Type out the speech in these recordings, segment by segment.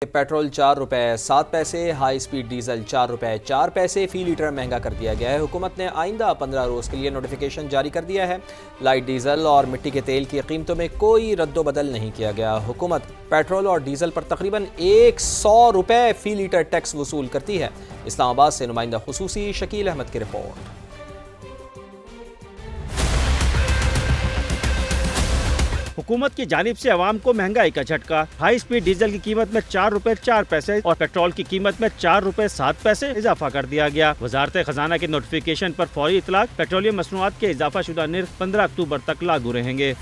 Petrol 4 रुपये 7 पैसे, high speed diesel 4 रुपये 4 पैसे फी लीटर महंगा कर दिया गया है। हुकूमत ने आइंदा 15 रोज़ के लिए नोटिफिकेशन जारी कर दिया है। लाइट डीजल और मिट्टी के तेल की कीमतों में कोई रद्दोबदल नहीं किया गया। हुकूमत पेट्रोल और डीजल पर तकरीबन 100 रुपये फी लीटर टैक्स वसूल करती है। इस्लामाबाद से नुमाइंदा खुसूसी शकील अहमद की रिपोर्ट। हुकूमत की जानिब से अवाम को महंगाई का झटका। हाई स्पीड डीजल की कीमत में 4 रुपए 4 पैसे और पेट्रोल की कीमत में 4 रुपए 7 पैसे इजाफा कर दिया गया। वजारत खजाना के नोटिफिकेशन पर फौरी इतलाक, पेट्रोलियम मसनूआत के इजाफा शुदा निर्ख 15 अक्टूबर तक लागू रहेंगे।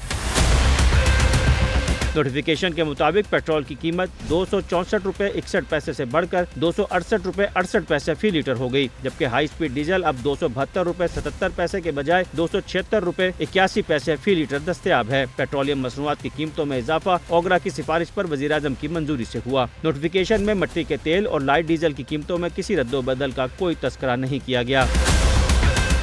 नोटिफिकेशन के मुताबिक पेट्रोल की कीमत 264 रुपए 61 पैसे से बढ़कर 268 रुपए 68 पैसे फी लीटर हो गई, जबकि हाई स्पीड डीजल अब 272 रुपए 77 पैसे के बजाय 276 रुपए 81 पैसे फी लीटर दस्तयाब है। पेट्रोलियम मसनूआत की कीमतों में इजाफा ओगरा की सिफारिश पर वज़ीर आज़म की मंजूरी से हुआ। नोटिफिकेशन में मिट्टी के तेल और लाइट डीजल की कीमतों में किसी रद्दोबदल का कोई तस्करा नहीं किया गया।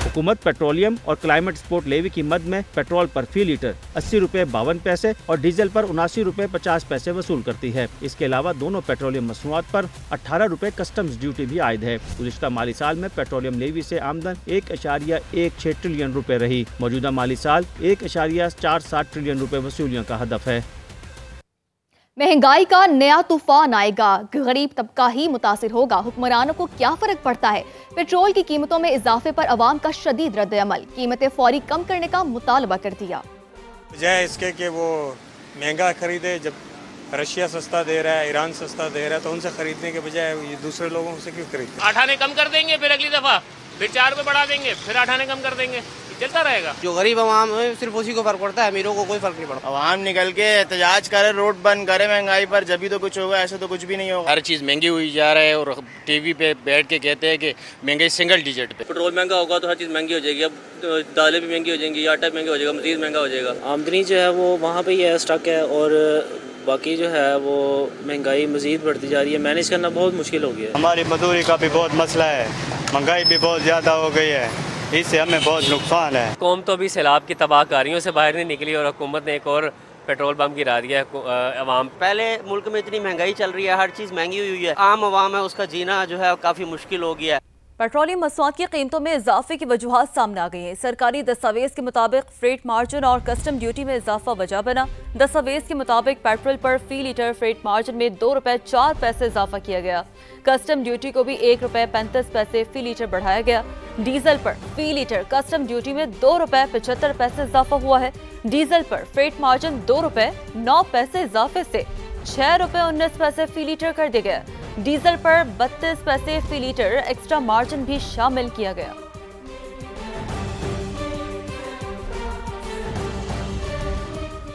हुकूमत पेट्रोलियम और क्लाइमेट स्पोर्ट लेवी की मद में पेट्रोल पर फी लीटर 80 रुपए 52 पैसे और डीजल पर 79 रुपए 50 पैसे वसूल करती है। इसके अलावा दोनों पेट्रोलियम मसनूआत पर 18 रुपए कस्टम्स ड्यूटी भी आयद है। गुज़िश्ता माली साल में पेट्रोलियम लेवी से आमदन 1.16 ट्रिलियन रुपए रही। मौजूदा माली साल 1.47 ट्रिलियन रुपए वसूलियों का हदफ है। महंगाई का नया तूफान आएगा, गरीब तबका ही मुतासिर होगा। हुक्मरानों को क्या फर्क पड़ता है? पेट्रोल की कीमतों में इजाफे पर अवाम का शदीद रद्द-ए-अमल, कीमतें फौरी कम करने का मुतालबा कर दिया। बजाय इसके कि वो महंगा खरीदे, जब रशिया सस्ता दे रहा है, ईरान सस्ता दे रहा है, तो उनसे खरीदने के बजाय ये दूसरे लोगों से क्यों खरीदते? 8 आने कम कर देंगे, फिर अगली दफा फिर 4 रुपए बढ़ा देंगे, फिर 8 आने कम कर देंगे, चलता रहेगा। जो गरीब आवाम है सिर्फ उसी को फर्क पड़ता है, अमीरों को कोई फर्क नहीं पड़ता। आवाम निकल के एहतजाज करे, रोड बंद करे महंगाई पर, जब भी तो कुछ होगा, ऐसे तो कुछ भी नहीं होगा। हर चीज़ महंगी हुई जा रहा है और टीवी पे बैठ के कहते हैं कि महंगाई सिंगल डिजिट पे। पेट्रोल महंगा होगा तो हर चीज़ महंगी हो जाएगी। अब दालें भी महंगी हो जाएंगी, आटा भी महंगा हो जाएगा, मज़ीद महंगा हो जाएगा। आमदनी जो है वो वहाँ पे ही है, स्टक है, और बाकी जो है वो महंगाई मज़ीद बढ़ती जा रही है। मैनेज करना बहुत मुश्किल हो गया है। हमारी मजदूरी का भी बहुत मसला है, महंगाई भी बहुत ज़्यादा हो गई है, इससे हमें बहुत नुकसान है। कौम तो अभी सैलाब की तबाहकारियों से बाहर नहीं निकली और हुकूमत ने एक और पेट्रोल पंप गिरा दिया अवाम। पहले मुल्क में इतनी महंगाई चल रही है, हर चीज़ महंगी हुई है, आम आवाम है उसका जीना जो है काफ़ी मुश्किल हो गया है। पेट्रोलियम मसनूआत की कीमतों में इजाफे की वजूहात सामने आ गई हैं। सरकारी दस्तावेज के मुताबिक फ्रेट मार्जिन और कस्टम ड्यूटी में इजाफा वजह बना। दस्तावेज के मुताबिक पेट्रोल पर फी लीटर फ्रेट मार्जिन में 2 रुपए 4 पैसे इजाफा किया गया। कस्टम ड्यूटी को भी 1 रुपए 35 पैसे फी लीटर बढ़ाया गया। डीजल पर फी लीटर कस्टम ड्यूटी में 2 रुपए 75 पैसे इजाफा हुआ है। डीजल पर फ्रेट मार्जिन 2 रुपए 9 पैसे इजाफे से 6 रुपए 19 पैसे फी लीटर कर दिया गया। डीजल पर 32 पैसे फी लीटर एक्स्ट्रा मार्जिन भी शामिल किया गया।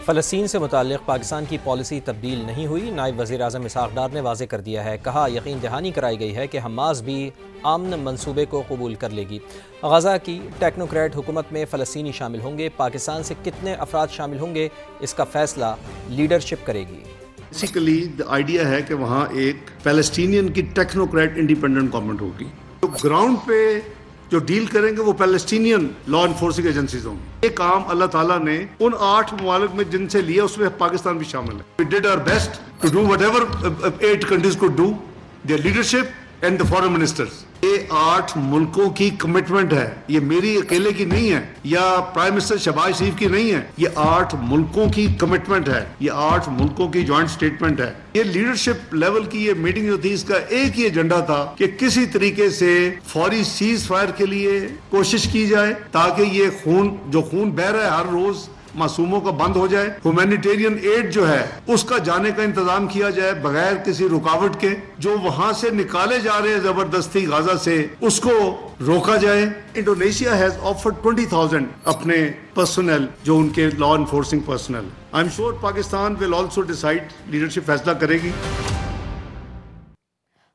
फ़लस्तीन से मुताल्लिक़ पाकिस्तान की पॉलिसी तब्दील नहीं हुई। नायब वज़ीर आज़म इसहाक़ डार ने वाज़ेह कर दिया है। कहा, यकीन दहानी कराई गई है कि हमास भी आमन मंसूबे को कबूल कर लेगी। गज़ा की टेक्नोक्रेट हुकूमत में फ़लस्तीनी शामिल होंगे। पाकिस्तान से कितने अफराद शामिल होंगे इसका फ़ैसला लीडरशिप करेगी। बेसिकली द आइडिया है कि वहाँ एक पैलेस्टीनियन की टेक्नोक्रेट इंडिपेंडेंट गवर्नमेंट होगी। तो ग्राउंड पे जो डील करेंगे वो पैलेस्टीनियन लॉ एनफोर्सिंग एजेंसीज होंगी। ये काम अल्लाह ताला ने उन 8 ममालिक में जिनसे लिया उसमें पाकिस्तान भी शामिल है। We did our best to do whatever 8 countries could do, their leadership and the foreign ministers. ये 8 मुल्कों की कमिटमेंट है, ये मेरी अकेले की नहीं है या प्राइम मिनिस्टर शहबाज शरीफ की नहीं है, ये 8 मुल्कों की कमिटमेंट है, ये 8 मुल्कों की जॉइंट स्टेटमेंट है। ये लीडरशिप लेवल की ये मीटिंग जो थी, इसका एक ही एजेंडा था कि किसी तरीके से फौरी सीज फायर के लिए कोशिश की जाए ताकि ये खून बह रहा है हर रोज मासूमों का बंद हो जाए। ह्यूमैनिटेरियन एड जो है उसका जाने का इंतजाम किया जाए बगैर किसी रुकावट के। जो वहां से निकाले जा रहे हैं जबरदस्ती गाजा से, उसको रोका जाए। इंडोनेशिया हैज ऑफर्ड 20,000 अपने पर्सनल, जो उनके law enforcing personal. I am sure Pakistan will also decide, leadership फैसला करेगी।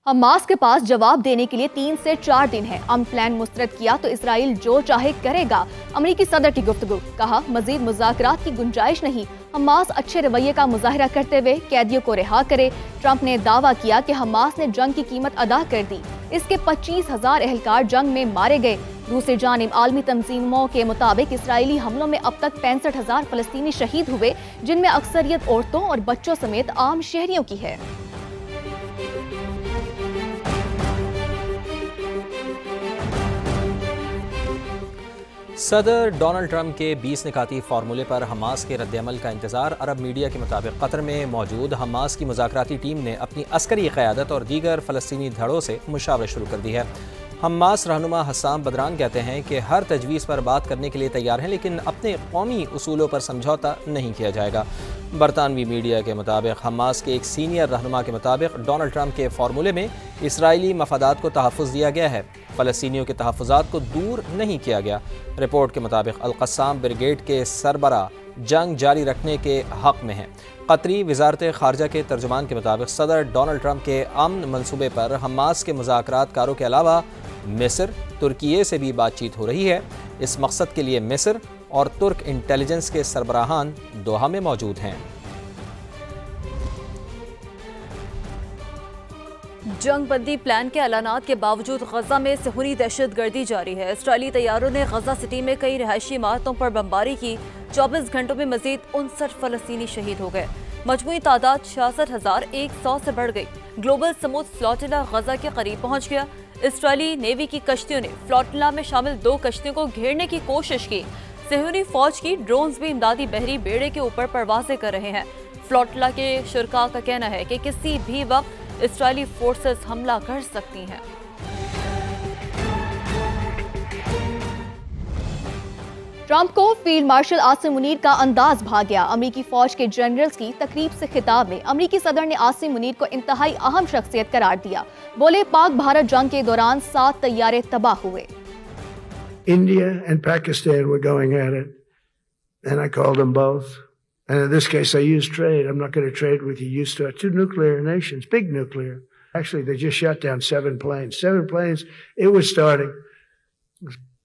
हमास के पास जवाब देने के लिए 3 से 4 दिन है। अमन प्लान मुस्तरद किया तो इसराइल जो चाहे करेगा। अमरीकी सदर की गुफ्तगू, कहा मजीद मुज़ाकरात की गुंजाइश नहीं। हमास अच्छे रवैये का मुजाहरा करते हुए कैदियों को रिहा करे। ट्रंप ने दावा किया कि हमास ने जंग की कीमत अदा कर दी। इसके 25,000 एहलकार जंग में मारे गए। दूसरी जानिब आलमी तंजीमों के मुताबिक इसराइली हमलों में अब तक 65,000 फलस्तीनी शहीद हुए, जिनमें अक्सरियत औरतों और बच्चों समेत आम शहरियों की है। सदर डोनाल्ड ट्रंप के 20 निकाती फार्मूले पर हमास के रद्दअमल का इंतजार। अरब मीडिया के मुताबिक कतर में मौजूद हमास की मुज़ाकराती टीम ने अपनी अस्करी क़यादत और दीगर फ़लस्तीनी धड़ों से मुशावरत शुरू कर दी है। हमास रहनुमा हस्साम बदरान कहते हैं कि हर तजवीज़ पर बात करने के लिए तैयार हैं, लेकिन अपने कौमी उसूलों पर समझौता नहीं किया जाएगा। बरतानवी मीडिया के मुताबिक हमास के एक सीनियर रहनुमा के मुताबिक डोनाल्ड ट्रंप के फार्मूले में इसराइली मफादात को तहफ़्फ़ुज़ दिया गया है, फ़लस्तीनियों के तहफ़्फ़ुज़ात को दूर नहीं किया गया। रिपोर्ट के मुताबिक अल-क़स्साम ब्रिगेड के सरबरा जंग जारी रखने के हक़ में हैं। कतरी वज़ारत ख़ारजा के तर्जुमान के मुताबिक सदर डोनाल्ड ट्रंप के अमन मनसूबे पर हमास के मुज़ाकरातकारों के अलावा मिस्र, तुर्की से भी बातचीत हो रही है। इस मकसद के लिए मिस्र और तुर्क इंटेलिजेंस के सरबराहान दोहा में मौजूद हैं। जंग बंदी प्लान के ऐलानात के बावजूद गजा में सहूरी दहशतगर्दी जारी है। इसराइली तैयारों ने गजा सिटी में कई रिहायशी इमारतों पर बमबारी की। 24 घंटों में मजीद 59 फ़लस्तीनी शहीद हो गए। मजमूई तादाद 66,100 से बढ़ गई। ग्लोबल समुद्र फ्लोटिला गजा के करीब पहुंच गया। इसराइली नेवी की कश्तियों ने फ्लोटिला में शामिल 2 कश्तियों को घेरने की कोशिश की। सहूरी फौज की ड्रोन्स भी इमदादी बहरी बेड़े के ऊपर परवाजें कर रहे हैं। फ्लोटिला के शुरका का कहना है कि किसी भी वक्त इसराइली फोर्सेस हमला कर सकती हैं। ट्रंप को फील्ड मार्शल आसिम मुनीर का अंदाज भाग गया। अमरीकी फौज के जनरल्स की तकरीब से खिताब में अमरीकी सदर ने आसिम मुनीर को इंतहाई अहम शख्सियत करार दिया। बोले, पाक भारत जंग के दौरान 7 तैयारे तबाह हुए। India and Pakistan were going at it, and I called them both. And in this case, I used trade. I'm not going to trade with you. Used to 2 nuclear nations, big nuclear. Actually, they just shot down 7 planes. 7 planes. It was starting.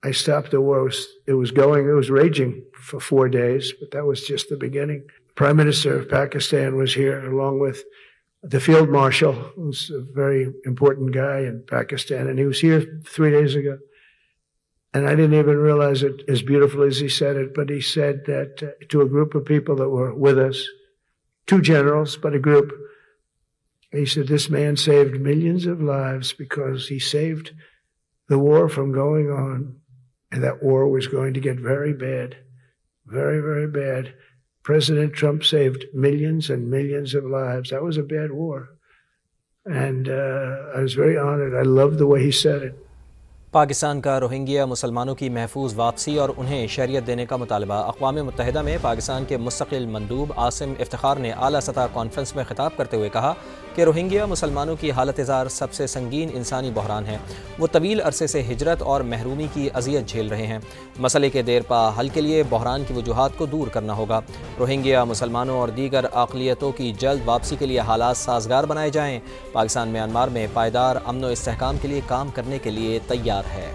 I stopped the war. It was raging for 4 days, but that was just the beginning. Prime Minister of Pakistan was here, along with the Field Marshal, who's a very important guy in Pakistan, and he was here 3 days ago. And I didn't even realize it as beautiful as he said it, but he said that to a group of people that were with us, 2 generals, but a group, he said, this man saved millions of lives because he saved the war from going on. And that war was going to get very bad, very, very bad. President Trump saved millions and millions of lives. That was a bad war. And I was very honored. I loved the way he said it. Pakistan का Rohingya मुसलमानों की महफूज वापसी और उन्हें शरीयत देने का मुतालबा। अक़वाम मुत्तहिदा में पाकिस्तान के मुस्तक़िल मंदूब आसिम इफ्तिखार ने आला सतह कॉन्फ्रेंस में खिताब करते हुए कहा कि रोहिंग्या मुसलमानों की हालत ज़ार सबसे संगीन इंसानी बहरान है। वो तवील अरसे से हिजरत और महरूमी की अजियत झेल रहे हैं। मसले के देरपा हल के लिए बहरान की वजूहात को दूर करना होगा। रोहिंग्या मुसलमानों और दीगर अक़लियतों की जल्द वापसी के लिए हालात साजगार बनाए जाएँ। पाकिस्तान म्यांमार में पायदार अमन व इस्तेहकाम के लिए काम करने के लिए तैयार है।